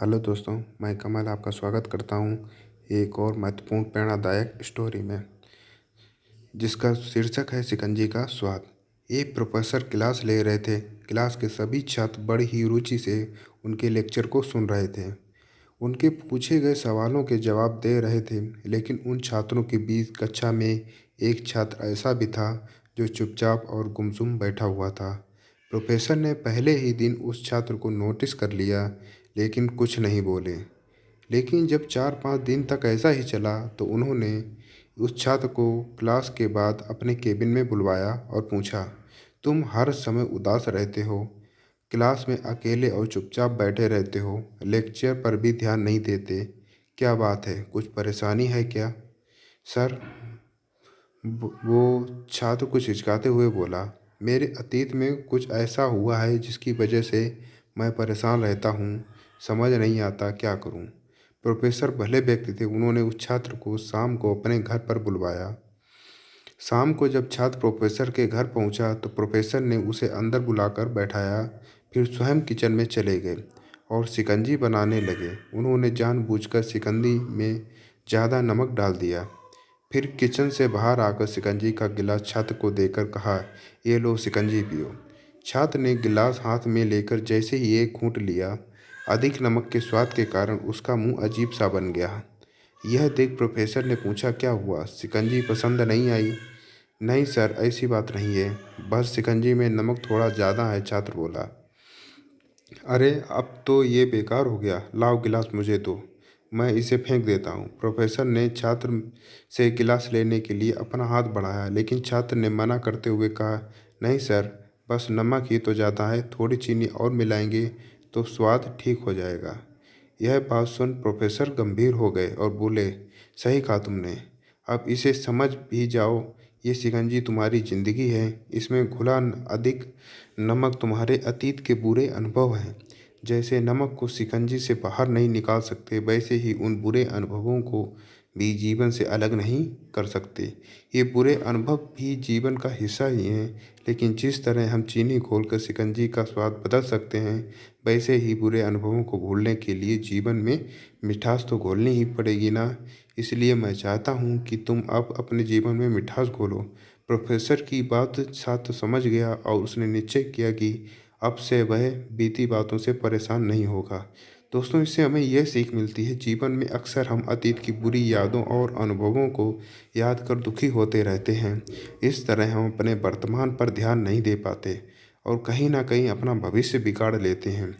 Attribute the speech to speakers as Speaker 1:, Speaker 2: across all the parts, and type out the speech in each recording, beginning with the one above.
Speaker 1: Hello दोस्तों, मैं कमल आपका स्वागत करता हूं एक और महत्वपूर्ण प्रेरणादायक स्टोरी में, जिसका शीर्षक है शिकंजी का स्वाद। एक प्रोफेसर क्लास ले रहे थे। क्लास के सभी छात्र बड़ी ही रुचि से उनके लेक्चर को सुन रहे थे। उनके पूछे गए सवालों के जवाब दे रहे थे, लेकिन उन छात्रों के बीच कक्षा में एक छात्र ऐसा भी था जो चुपचाप और गुमसुम बैठा हुआ था। प्रोफेसर ने पहले ही दिन उस छात्र को नोटिस कर लिया, लेकिन कुछ नहीं बोले। लेकिन जब 4-5 दिन तक ऐसा ही चला, तो उन्होंने उस छात्र को क्लास के बाद अपने केबिन में बुलवाया और पूछा, तुम हर समय उदास रहते हो, क्लास में अकेले और चुपचाप बैठे रहते हो, लेक्चर पर भी ध्यान नहीं देते। क्या बात है, कुछ परेशानी है क्या? सर, वो छात्र कुछ हिचकाते हुए बोला, मेरे अतीत में कुछ ऐसा हुआ है जिसकी वजह से मैं परेशान रहता हूँ। समझ नहीं आता क्या करूँ। प्रोफेसर भले व्यक्ति थे। उन्होंने उस छात्र को शाम को अपने घर पर बुलवाया। शाम को जब छात्र प्रोफेसर के घर पहुंचा, तो प्रोफेसर ने उसे अंदर बुलाकर बैठाया। फिर स्वयं किचन में चले गए और शिकंजी बनाने लगे। उन्होंने जानबूझकर शिकंजी में ज़्यादा नमक डाल दिया। फिर किचन से बाहर आकर शिकंजी का गिलास छात्र को देकर कहा, ये लो शिकंजी पियो। छात्र ने गिलास हाथ में लेकर जैसे ही एक घूंट लिया, अधिक नमक के स्वाद के कारण उसका मुंह अजीब सा बन गया। यह देख प्रोफेसर ने पूछा, क्या हुआ, शिकंजी पसंद नहीं आई? नहीं सर, ऐसी बात नहीं है, बस शिकंजी में नमक थोड़ा ज़्यादा है, छात्र बोला। अरे, अब तो ये बेकार हो गया, लाओ गिलास मुझे दो, मैं इसे फेंक देता हूँ। प्रोफेसर ने छात्र से गिलास लेने के लिए अपना हाथ बढ़ाया, लेकिन छात्र ने मना करते हुए कहा, नहीं सर, बस नमक ही तो ज़्यादा है, थोड़ी चीनी और मिलाएंगे तो स्वाद ठीक हो जाएगा। यह बात सुन प्रोफेसर गंभीर हो गए और बोले, सही कहा तुमने, अब इसे समझ भी जाओ। ये शिकंजी तुम्हारी ज़िंदगी है, इसमें घुला अधिक नमक तुम्हारे अतीत के बुरे अनुभव हैं। जैसे नमक को शिकंजी से बाहर नहीं निकाल सकते, वैसे ही उन बुरे अनुभवों को भी जीवन से अलग नहीं कर सकते। ये बुरे अनुभव भी जीवन का हिस्सा ही हैं, लेकिन जिस तरह हम चीनी घोलकर शिकंजी का स्वाद बदल सकते हैं, वैसे ही बुरे अनुभवों को भूलने के लिए जीवन में मिठास तो घोलनी ही पड़ेगी ना। इसलिए मैं चाहता हूँ कि तुम अब अपने जीवन में मिठास घोलो। प्रोफेसर की बात छात्र समझ गया और उसने निश्चय किया कि अब से वह बीती बातों से परेशान नहीं होगा। दोस्तों, इससे हमें यह सीख मिलती है, जीवन में अक्सर हम अतीत की बुरी यादों और अनुभवों को याद कर दुखी होते रहते हैं। इस तरह हम अपने वर्तमान पर ध्यान नहीं दे पाते और कहीं ना कहीं अपना भविष्य बिगाड़ लेते हैं।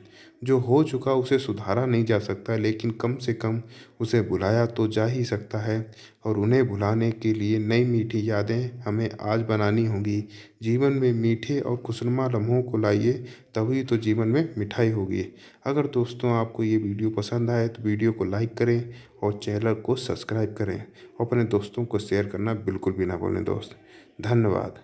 Speaker 1: जो हो चुका उसे सुधारा नहीं जा सकता, लेकिन कम से कम उसे भुलाया तो जा ही सकता है। और उन्हें भुलाने के लिए नई मीठी यादें हमें आज बनानी होंगी। जीवन में मीठे और खुशनुमा लम्हों को लाइए, तभी तो जीवन में मिठाई होगी। अगर दोस्तों आपको ये वीडियो पसंद आए तो वीडियो को लाइक करें और चैनल को सब्सक्राइब करें और अपने दोस्तों को शेयर करना बिल्कुल भी ना भूलें दोस्त। धन्यवाद।